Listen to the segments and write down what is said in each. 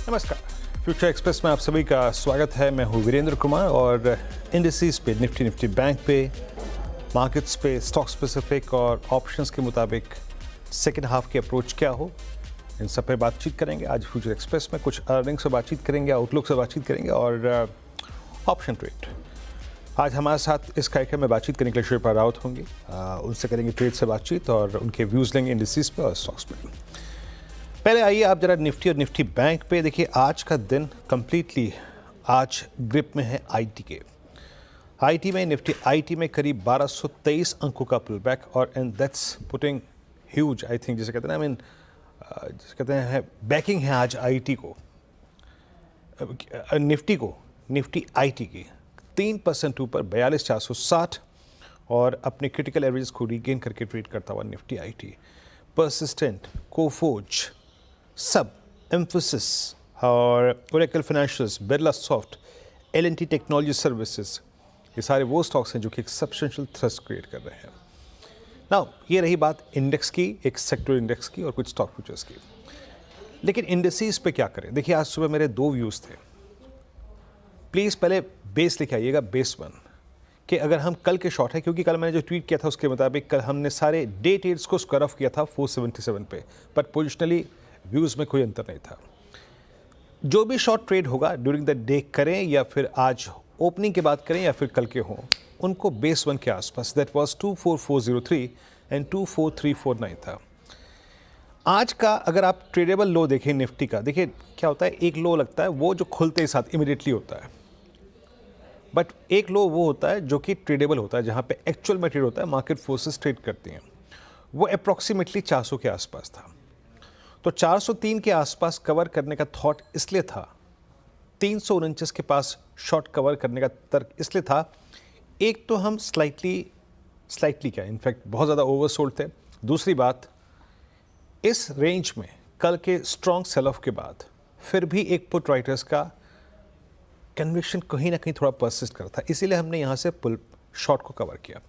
नमस्कार। Future express में आप सभी का स्वागत है। मैं हूं वीरेंद्र कुमार और इंडिसेस पे, निफ्टी बैंक पे, मार्केट्स पे, स्टॉक स्पेसिफिक और ऑप्शंस के मुताबिक सेकेंड हाफ की अप्रोच क्या हो, इन सब पे बातचीत करेंगे। आज फ्यूचर एक्सप्रेस में कुछ अर्निंग्स से बातचीत करेंगे, आउटलुक से बातचीत करेंगे और ऑप्शन ट्रेड। आज हमारे साथ इस कार्यक्रम में बातचीत करने के लिए शिल्पा रावत होंगी। उनसे करेंगे ट्रेड से बातचीत और उनके व्यूज़ लेंगे इंडिसेस पे और स्टॉक्स पे। पहले आइए आप जरा निफ्टी और निफ्टी बैंक पे देखिए। आज का दिन कंप्लीटली आज ग्रिप में है आईटी के। आईटी में निफ्टी आईटी में करीब 1223 अंकों का पुल बैक और and that's putting huge, I think जिसे कहते हैं जिसे कहते हैं बैकिंग है आज आईटी को, निफ्टी आईटी की 3% ऊपर 42,460 और अपने क्रिटिकल एवरेज को रीगेन करके ट्रेड करता हुआ निफ्टी आईटी। परसिस्टेंट, कोफोर्ज, सब, एम्फोसिस और Oracle financials, Birla soft, L&T technology services, ये सारे वो स्टॉक्स हैं जो कि एक सब्सटेंशियल थ्रस्ट क्रिएट कर रहे हैं। नाउ ये रही बात इंडेक्स की, एक सेक्टर इंडेक्स की और कुछ स्टॉक फ्यूचर्स की। लेकिन इंडेक्सीज पे क्या करें? देखिए आज सुबह मेरे दो व्यूज़ थे। प्लीज़ पहले बेस लेके आइएगा, बेस वन, कि अगर हम कल के शॉर्ट है, क्योंकि कल मैंने जो ट्वीट किया था उसके मुताबिक कल हमने सारे डे ट्रेड्स को स्क्वायर ऑफ किया था 477 पे, बट पोजिशनली व्यूज़ में कोई अंतर नहीं था। जो भी शॉर्ट ट्रेड होगा ड्यूरिंग द डे करें या फिर आज ओपनिंग के बाद करें या फिर कल के हों, उनको बेस वन के आसपास, दैट वाज 24403 एंड 24349 था। आज का अगर आप ट्रेडेबल लो देखें निफ्टी का, देखिए क्या होता है, एक लो लगता है वो जो खुलते ही साथ इमीडिएटली होता है, बट एक लो वो होता है जो कि ट्रेडेबल होता है, जहाँ पे एक्चुअल में ट्रेड होता है, मार्केट फोर्सेस ट्रेड करती हैं। वो अप्रॉक्सीमेटली 400 के आसपास था। तो 403 के आसपास कवर करने का थॉट इसलिए था, 349 के पास शॉर्ट कवर करने का तर्क इसलिए था, एक तो हम स्लाइटली क्या, इनफैक्ट बहुत ज़्यादा ओवरसोल्ड थे। दूसरी बात, इस रेंज में कल के स्ट्रॉन्ग सेल ऑफ के बाद फिर भी एक पुट राइटर्स का कन्विक्शन कहीं ना कहीं थोड़ा परसिस्ट कर था, इसीलिए हमने यहाँ से पुल शॉर्ट को कवर किया।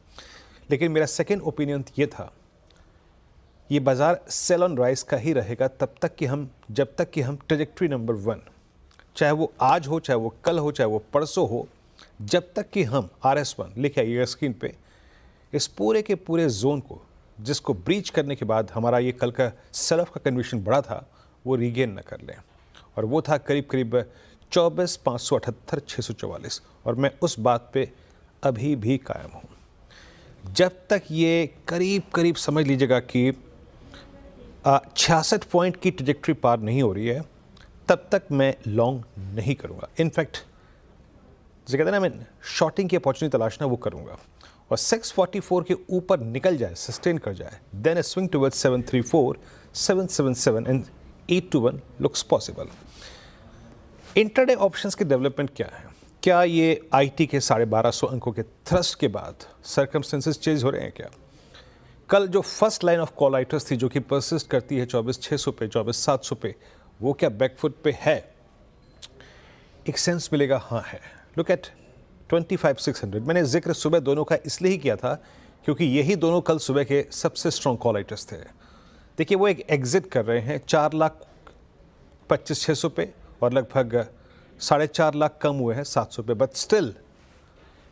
लेकिन मेरा सेकेंड ओपिनियन ये था, ये बाज़ार सेल ऑन राइज का ही रहेगा जब तक कि हम ट्रेजेक्ट्री नंबर 1, चाहे वो आज हो, चाहे वो कल हो, चाहे वो परसों हो, जब तक कि हम RS1 लिखे आइएगा स्क्रीन पे, इस पूरे के पूरे जोन को, जिसको ब्रीच करने के बाद हमारा ये कल का सेल ऑफ का कन्विक्शन बढ़ा था, वो रीगेन न कर लें। और वो था करीब 24,578, 644, और मैं उस बात पे अभी भी कायम हूँ। जब तक ये करीब समझ लीजिएगा कि 66 पॉइंट की ट्रेजेक्ट्री पार नहीं हो रही है, तब तक मैं लॉन्ग नहीं करूँगा। इनफैक्ट जिसे कहते हैं ना, मैं शॉर्टिंग की अपॉर्चुनिटी तलाशना वो करूँगा, और 644 के ऊपर निकल जाए, सस्टेन कर जाए, then a swing towards 734, 777 and 821 looks possible. Intraday options की डेवलपमेंट क्या है? क्या ये आईटी के 1250 अंकों के थ्रस्ट के बाद सर्कमस्टेंसेस चेंज हो रहे हैं क्या? कल जो first line of call writers थी, जो कि परसिस्ट करती है 24,600 पे, 24,700 पे, वो क्या बैकफुट पे है? एक सेंस मिलेगा, हाँ है। Look at 25,600। मैंने जिक्र सुबह दोनों का इसलिए ही किया था क्योंकि यही दोनों कल सुबह के सबसे स्ट्रॉन्ग कॉल राइटर्स थे। देखिए वो एक एग्जिट कर रहे हैं 4,25,600 पे और लगभग 4.5 लाख कम हुए हैं 700 पे, बट स्टिल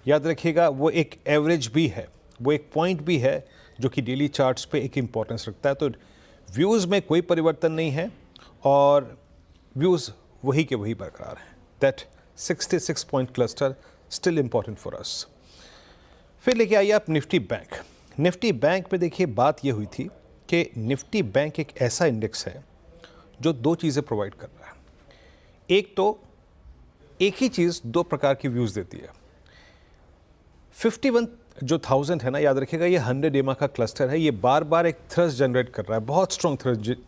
याद रखिएगा वो एक एवरेज भी है, वो एक पॉइंट भी है जो कि डेली चार्ट्स पे एक इम्पोर्टेंस रखता है। तो व्यूज़ में कोई परिवर्तन नहीं है और व्यूज़ वही के वही बरकरार हैं। That 66 point cluster still important for us. फिर लेके आइए आप निफ्टी बैंक। निफ्टी बैंक पे देखिए बात ये हुई थी कि निफ्टी बैंक एक ऐसा इंडेक्स है जो दो चीज़ें प्रोवाइड कर रहा है। एक तो एक ही चीज़ दो प्रकार की व्यूज़ देती है। 51 जो 1000 है ना, याद रखिएगा ये 100 EMA का क्लस्टर है, ये बार बार एक थ्रस्ट जनरेट कर रहा है, बहुत स्ट्रॉन्ग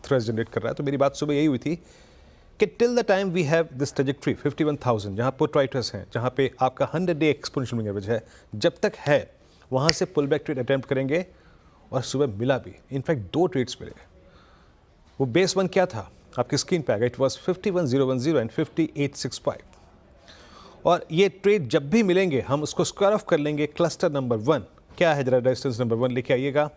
थ्रस्ट जनरेट कर रहा है। तो मेरी बात सुबह यही हुई थी कि till the time we have this trajectory 51,000, जहाँ पुट राइटर्स हैं, जहाँ पे आपका 100 डे एक्सपोनेंशियल मूविंग एवरेज है, जब तक है वहाँ से पुल बैक ट्रेड अटैम्प्ट करेंगे। और सुबह मिला भी, इनफैक्ट 2 ट्रेड्स मिले। वो बेस वन क्या था आपकी स्क्रीन पे आ गया, इट वॉज 51,010 एंड 58,665। और ये ट्रेड जब भी मिलेंगे हम उसको स्क्वायर ऑफ कर लेंगे। क्लस्टर नंबर 1 क्या है, जरा रेजिस्टेंस नंबर 1 लेके आइएगा,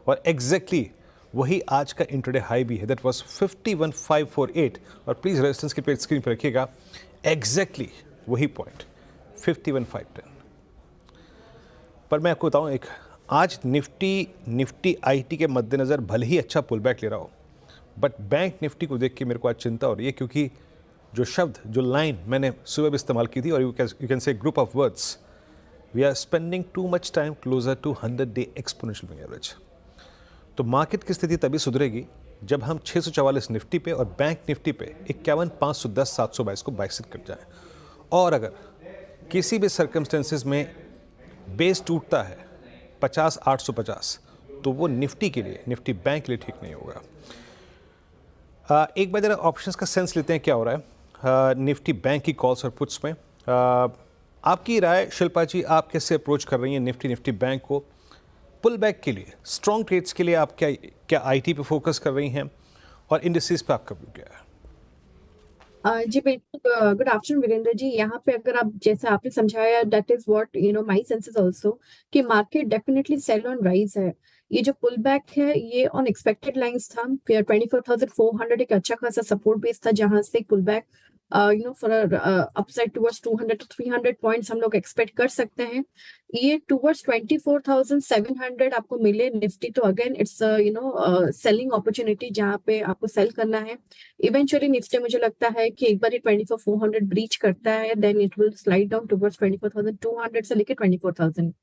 और एग्जैक्टली वही आज का इंट्राडे हाई भी है, दैट वाज 51,548। और प्लीज़ रेजिस्टेंस की स्क्रीन पर रखिएगा, एग्जैक्टली वही पॉइंट 51,510। पर मैं आपको बताऊं, एक आज निफ्टी आईटी के मद्देनज़र भले ही अच्छा पुल बैक ले रहा हो, बट बैंक निफ्टी को देख के मेरे को आज चिंता हो रही है, क्योंकि जो शब्द, जो लाइन मैंने सुबह भी इस्तेमाल की थी, और you can say group of words, we are spending too much time closer to 100-day exponential moving average. तो मार्केट की स्थिति तभी सुधरेगी जब हम 644 निफ्टी पे और बैंक निफ्टी पे 51,510 722 को बाइसेक्ट कर जाए। और अगर किसी भी सर्कमस्टेंसेस में बेस टूटता है 50,850, तो वो निफ्टी के लिए, निफ्टी बैंक के लिए ठीक नहीं होगा। एक बार जरा ऑप्शंस का सेंस लेते हैं क्या हो रहा है निफ्टी बैंक की कॉल्स और पुट्स में। आपकी राय शिल्पा जी, आप कैसे अप्रोच कर रही हैं निफ्टी बैंक को पुल बैक के लिए, स्ट्रॉन्ग ट्रेड्स के लिए? आप क्या आईटी पे फोकस कर रही हैं, और इंडिसेस पे आपका व्यू क्या है? जी बिल्कुल। Good afternoon Virender ji. यहाँ पे अगर आप, जैसे आपने समझाया, that is what my sense is also कि market definitely sell on rise है। ये जो पुल बैक है ये ऑन एक्सपेक्टेड लाइंस था। 24,400 एक अच्छा खासा सपोर्ट बेस था, जहां से pull back for upside towards 200 to 300 points हम लोग एक्सपेक्ट कर सकते हैं। ये टुवर्ड्स 24,700 आपको मिले निफ्टी, तो अगेन इट्स सेलिंग अपॉर्चुनिटी जहाँ पे आपको सेल करना है। इवेंचुअली निफ्टी मुझे लगता है कि एक बार ये 24,400 ब्रीच करता है, then it will slide down towards 24,200 से लेकर 24,000।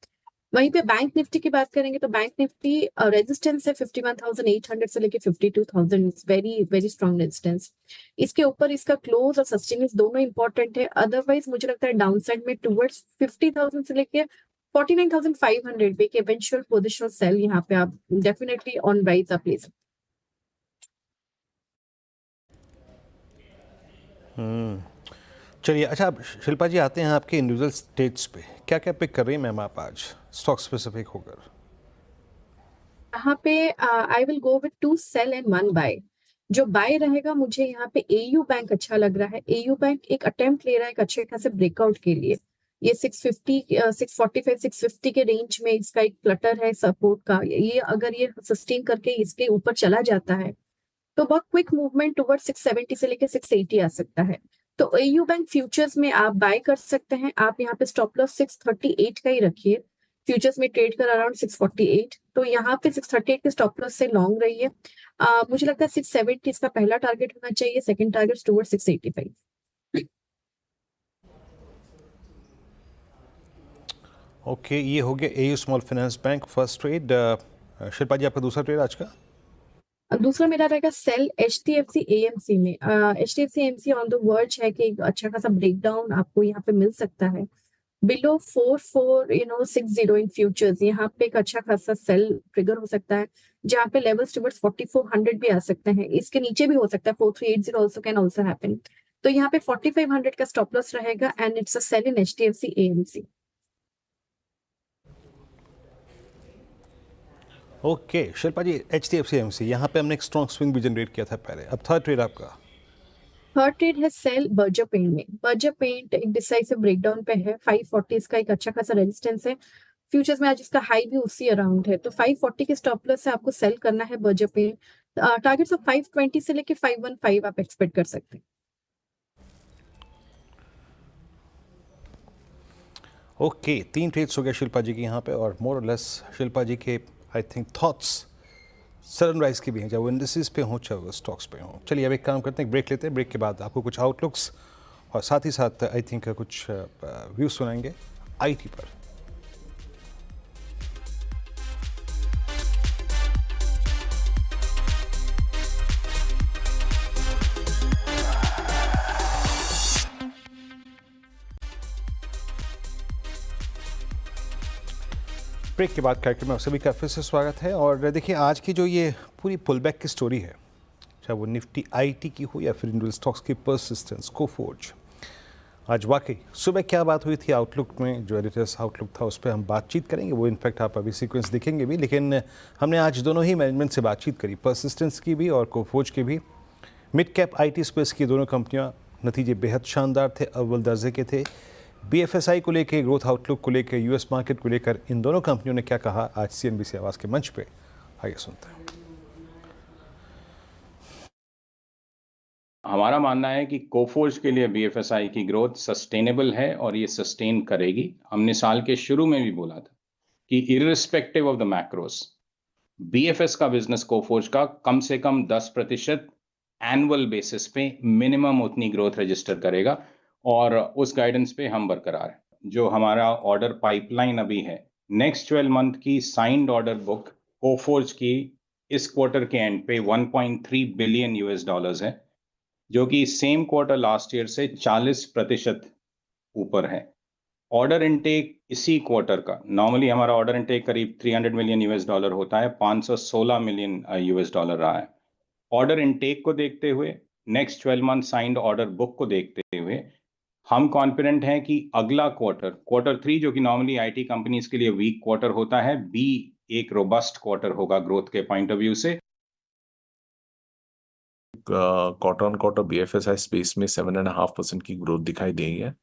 वहीं पे बैंक निफ्टी की बात करेंगे तो बैंक निफ्टी रेजिस्टेंस है 51,800 से लेके 52,000, वेरी वेरी स्ट्रॉन्ग रेजिस्टेंस। इसके ऊपर इसका क्लोज और सस्टेनेंस दोनों इंपॉर्टेंट है। अदरवाइज मुझे लगता है डाउन साइड में टुवर्ड्स 50,000 से लेके 49,500 पे एक इवेंचुअल पोजिशनल सेल यहाँ पे आप डेफिनेटली ऑन राइज आप ले सकते। चलिए, अच्छा, अब शिल्पा जी आते हैं आपके इंडिविजुअल स्टेट्स पे। क्या क्या पिक कर रही हैं मैम आप आज स्टॉक स्पेसिफिक होकर? यहाँ पे I will go with 2 sell and 1 buy. जो बाय रहेगा, मुझे यहाँ पे एयू बैंक अच्छा लग रहा है। एयू बैंक एक अटेम्प्ट ले रहा है एक अच्छे खासे ब्रेकआउट के लिए। ये 650 645 650 के रेंज में इसका एक फ्लटर है सपोर्ट का। ये अगर ये सस्टेन करके इसके ऊपर चला जाता है तो बहुत क्विक मूवमेंट टुवर्ड 670 से लेके 680 आ सकता है। तो एयू बैंक फ्यूचर्स में आप बाय कर सकते हैं। आप यहाँ पे स्टॉप लॉस 638 का ही रखिए। फ्यूचर्स में ट्रेड कर अराउंड 648, तो यहाँ पे 638 के स्टॉप लॉस से लॉन्ग रही है। मुझे लगता है 670 इसका पहला टारगेट होना चाहिए, सेकंड टारगेट टुवर्ड 685। ओके, ये हो गया AU small finance bank first trade. Shilpa ji, आपका दूसरा ट्रेड आज का? दूसरा मेरा रहेगा सेल HDFC AMC में। HDFC AMC on the verge है कि एक अच्छा खासा ब्रेकडाउन आपको यहाँ पे मिल सकता है बिलो 4460 इन फ्यूचर्स। यहाँ पे एक अच्छा खासा सेल ट्रिगर हो सकता है, जहाँ पे लेवल्स टुवर्ड्स 4400 भी आ सकते हैं। इसके नीचे भी हो सकता है, 4380 ऑल्सो कैन ऑल्सो हैपन। तो यहाँ पे 4500 का स्टॉप लॉस रहेगा and it's a sell in HDFC AMC। Okay Shilpa ji, HDFC AMC यहाँ पे हमने एक स्ट्रॉन्ग स्विंग भी जनरेट किया था पहले। अब थर्ड ट्रेड आपका? थर्ड ट्रेड है सेल बर्जर पेंट में। बर्जर पेंट एक डिसाइसिव ब्रेकडाउन पे है। 540 इसका एक अच्छा खासा रेजिस्टेंस है। फ्यूचर्स में आज इसका हाई भी उसी अराउंड है, तो 540 के स्टॉप लॉस से आपको सेल करना है बर्जर पेंट। टारगेट्स ऑफ 520 से लेके 515 आप एक्सपेक्ट कर सकते हैं। ओके, 3 ट्रेड्स हो गए शिल्पा जी की यहाँ पे, और मोर और लेस शिल्पा जी के आई थिंक थॉट्स सनराइज की भी हैं, चाहे वो इंडिसेस पे हों चाहे वो स्टॉक्स पे हों। चलिए अब एक काम करते हैं, ब्रेक लेते हैं। ब्रेक के बाद आपको कुछ आउटलुक्स और साथ ही साथ आई थिंक कुछ व्यूज सुनाएंगे आईटी पर। ब्रेक के बाद कार्यक्रम में आप सभी का फिर से स्वागत है। और देखिए, आज की जो ये पूरी पुल बैक की स्टोरी है, चाहे वो निफ्टी आईटी की हो या फिर इंडिविजुअल स्टॉक्स की परसिस्टेंस, कोफोर्ज, आज वाकई सुबह क्या बात हुई थी आउटलुक में, जो एडिटर्स आउटलुक था उस पर हम बातचीत करेंगे। वो इनफैक्ट आप अभी सीक्वेंस देखेंगे भी, लेकिन हमने आज दोनों ही मैनेजमेंट से बातचीत करी, परसिस्टेंस की भी और कोफोर्ज की भी। मिड कैप आईटी स्पेस की दोनों कंपनियां, नतीजे बेहद शानदार थे, अव्वल दर्जे के थे। BFSI को लेकर, ग्रोथ आउटलुक को लेकर, यूएस मार्केट को लेकर इन दोनों कंपनियों ने क्या कहा आज CNBC आवाज़ के मंच पे, आइए सुनते हैं। हमारा मानना है कि कोफोर्ज के लिए BFSI की ग्रोथ सस्टेनेबल है और ये सस्टेन करेगी। हमने साल के शुरू में भी बोला था कि irrespective of the macros, BFS का बिजनेस कोफोर्ज का कम से कम 10% एनुअल बेसिस पे मिनिमम उतनी ग्रोथ रजिस्टर करेगा और उस गाइडेंस पे हम बरकरार हैं। जो हमारा ऑर्डर पाइपलाइन अभी है, नेक्स्ट 12 मंथ की साइंड ऑर्डर बुक कोफोर्ज की इस क्वार्टर के एंड पे $1.3 बिलियन है, जो कि सेम क्वार्टर लास्ट ईयर से 40% ऊपर है। ऑर्डर इनटेक इसी क्वार्टर का, नॉर्मली हमारा ऑर्डर इनटेक करीब $300 मिलियन होता है, $516 मिलियन रहा है। ऑर्डर इनटेक को देखते हुए, next 12 month signed order book को देखते हुए, हम कॉन्फिडेंट हैं कि अगला क्वार्टर 3, जो कि नॉर्मली आईटी कंपनीज के लिए वीक क्वार्टर होता है, बी एक रोबस्ट क्वार्टर होगा ग्रोथ के पॉइंट ऑफ व्यू से। Quarter on quarter BFSI space में 7.5% की ग्रोथ दिखाई दी है।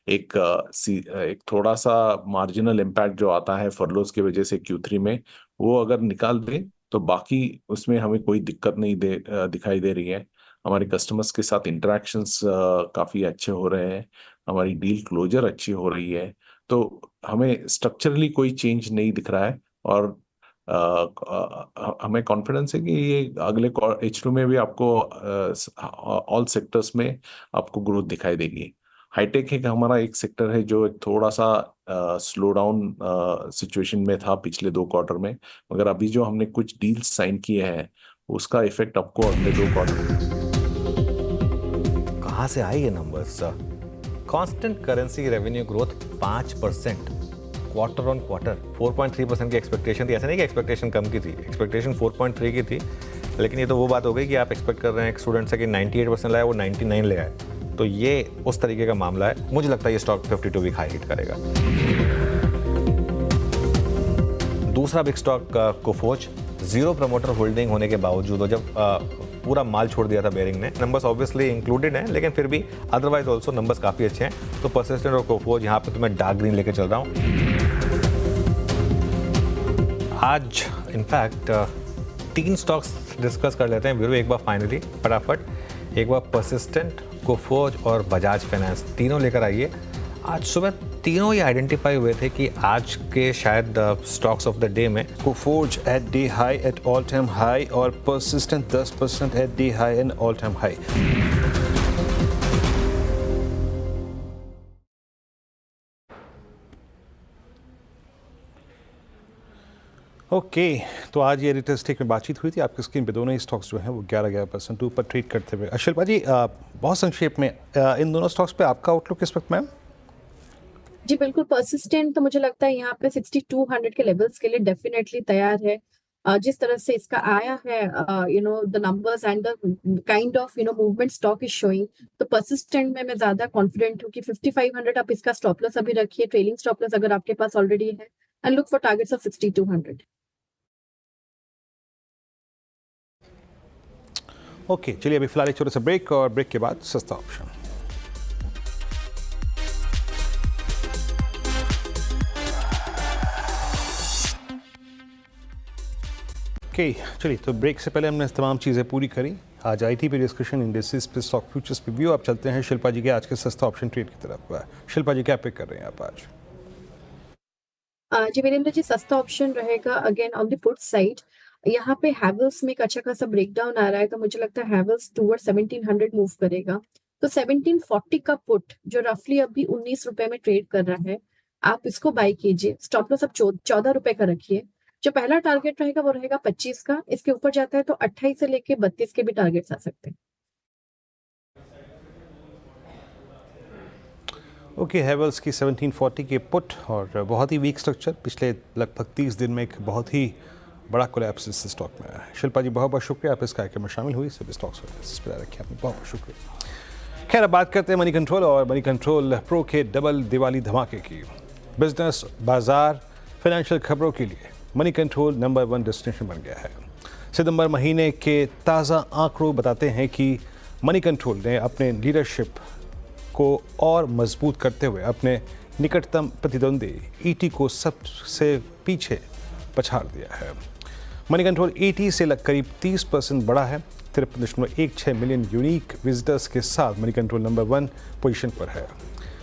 एक थोड़ा सा मार्जिनल इम्पैक्ट जो आता है फरलोज की वजह से Q3 में, वो अगर निकाल दें तो बाकी उसमें हमें कोई दिक्कत नहीं दिखाई दे रही है। हमारे कस्टमर्स के साथ इंटरेक्शंस काफ़ी अच्छे हो रहे हैं, हमारी डील क्लोजर अच्छी हो रही है, तो हमें स्ट्रक्चरली कोई चेंज नहीं दिख रहा है और हमें कॉन्फिडेंस है कि ये अगले H2 में भी आपको ऑल सेक्टर्स में आपको ग्रोथ दिखाई देगी। हाईटेक एक हमारा एक सेक्टर है जो थोड़ा सा स्लो डाउन सिचुएशन में था पिछले 2 क्वार्टर में, मगर अभी जो हमने कुछ डील्स साइन किए हैं उसका इफेक्ट आपको अगले 2 क्वार्टर। कहाँ से आई ये numbers? Constant currency revenue growth 5%, quarter on quarter. 4.3% की एक्सपेक्टेशन थी। ऐसा नहीं कि एक्सपेक्टेशन कम की थी, एक्सपेक्टेशन 4.3 की थी, लेकिन ये तो वो बात हो गई कि आप एक्सपेक्ट कर रहे हैं एक स्टूडेंट से कि 98% लाया, वो 99 ले आए, तो ये उस तरीके का मामला है। मुझे लगता है ये स्टॉक 52 वीक हाई हिट करेगा। दूसरा big stock Coforge, zero promoter holding होने के बावजूद, और जब पूरा माल छोड़ दिया था बेरिंग ने, नंबर्स ऑब्वियसली इंक्लूडेड हैं, लेकिन फिर भी अदरवाइज ऑल्सो नंबर्स काफ़ी अच्छे हैं। तो परसिस्टेंट और कोफोर्ज यहाँ पे तो मैं डार्क ग्रीन लेके चल रहा हूँ। आज इनफैक्ट 3 स्टॉक्स डिस्कस कर लेते हैं वीरू एक बार फाइनली फटाफट। एक बार परसिस्टेंट, कोफोर्ज और बजाज फाइनेंस, तीनों लेकर आइए। आज सुबह तीनों ही आइडेंटिफाई हुए थे कि आज के शायद स्टॉक्स ऑफ द डे में। Coforge at day high at all time high और persistent 10% at day high and all time high. Okay, तो आज ये रिटेल स्टेक में बातचीत हुई थी। आपकी स्क्रीन पे दोनों ही स्टॉक्स जो हैं वो 11% ऊपर ट्रेड करते हुए। शिल्पा जी, बहुत संक्षेप में इन दोनों स्टॉक्स पे आपका आउटलुक किस वक्त, मैम? जी बिल्कुल, परसिस्टेंट तो मुझे लगता है यहाँ पे 6200 के लेवल्स के लिए डेफिनेटली तैयार है। जिस तरह से इसका आया है, the numbers and the kind of movement stock is showing, तो परसिस्टेंट में मैं ज्यादा कॉन्फिडेंट हूँ कि 5500 आप इसका स्टॉप लॉस अभी रखिए, ट्रेलिंग स्टॉप लॉस अगर आपके पास ऑलरेडी है, and look for targets of 6200। Okay, चलिए अभी फिलहाल एक छोटा सा ब्रेक, और ब्रेक के बाद सस्ता ऑप्शन। ओके, चलिए तो ब्रेक से पहले हमने तमाम चीज़ें पूरी करी। आज आईटी पे डिस्कशन, इंडेक्सेस पे, स्टॉक फ्यूचर्स पे व्यू। आप चलते हैं शिल्पा जी के आज के सस्ता ऑप्शन ट्रेड की तरफ। शिल्पा जी क्या पिक कर रहे हैं आप आज? जी वीरेंद्र जी, सस्ता ऑप्शन रहेगा again on the put side. यहाँ पे हैवेल्स में एक अच्छा खासा ब्रेकडाउन आ रहा है, तो मुझे लगता है हैवेल्स टूवर्ड 1700 मूव करेगा। तो 1740 का पुट जो रफली अभी 19 रुपए में ट्रेड कर रहा है, आप इसको बाय कीजिए। स्टॉप लॉस अब 14 रुपए का रखिए। जो पहला टारगेट रहेगा वो रहेगा 25 का। इसके ऊपर जाता है तो 28 से लेके 32 के भी टारगेट्स आ सकते हैं। ओके, हैवेल्स की 1740 के पुट, और बहुत ही वीक स्ट्रक्चर, पिछले लगभग 30 दिन में एक बहुत ही बड़ा कोलैप्स इस स्टॉक में आया है। शिल्पा जी बहुत बहुत शुक्रिया, आप इस कार्यक्रम में शामिल हुई। सभी स्टॉक्स पर रखिए आपने, बहुत बहुत शुक्रिया। खैर, अब बात करते हैं मनी कंट्रोल और मनी कंट्रोल प्रो के डबल दिवाली धमाके की। बिजनेस, बाजार, फाइनेंशियल खबरों के लिए मनी कंट्रोल नंबर 1 डेस्टिनेशन बन गया है। सितंबर महीने के ताज़ा आंकड़ों बताते हैं कि मनी कंट्रोल ने अपने लीडरशिप को और मजबूत करते हुए अपने निकटतम प्रतिद्वंदी ईटी को सबसे पीछे पछाड़ दिया है। मनी कंट्रोल 80 से करीब 30% बढ़ा है। 53.16 मिलियन यूनिक विजिटर्स के साथ मनी कंट्रोल नंबर 1 पोजीशन पर है,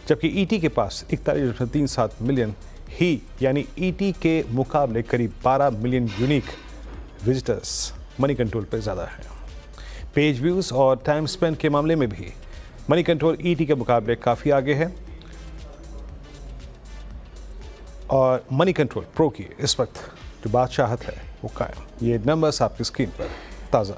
जबकि ईटी के पास 41.37 मिलियन ही यानी ईटी के मुकाबले करीब 12 million unique visitors money control पर ज़्यादा है। पेज व्यूज़ और टाइम स्पेंड के मामले में भी मनी कंट्रोल ईटी के मुकाबले काफ़ी आगे है और मनी कंट्रोल प्रो की इस वक्त जो बादशाहत है वो कायम। ये नंबर्स आपकी स्क्रीन पर ताज़ा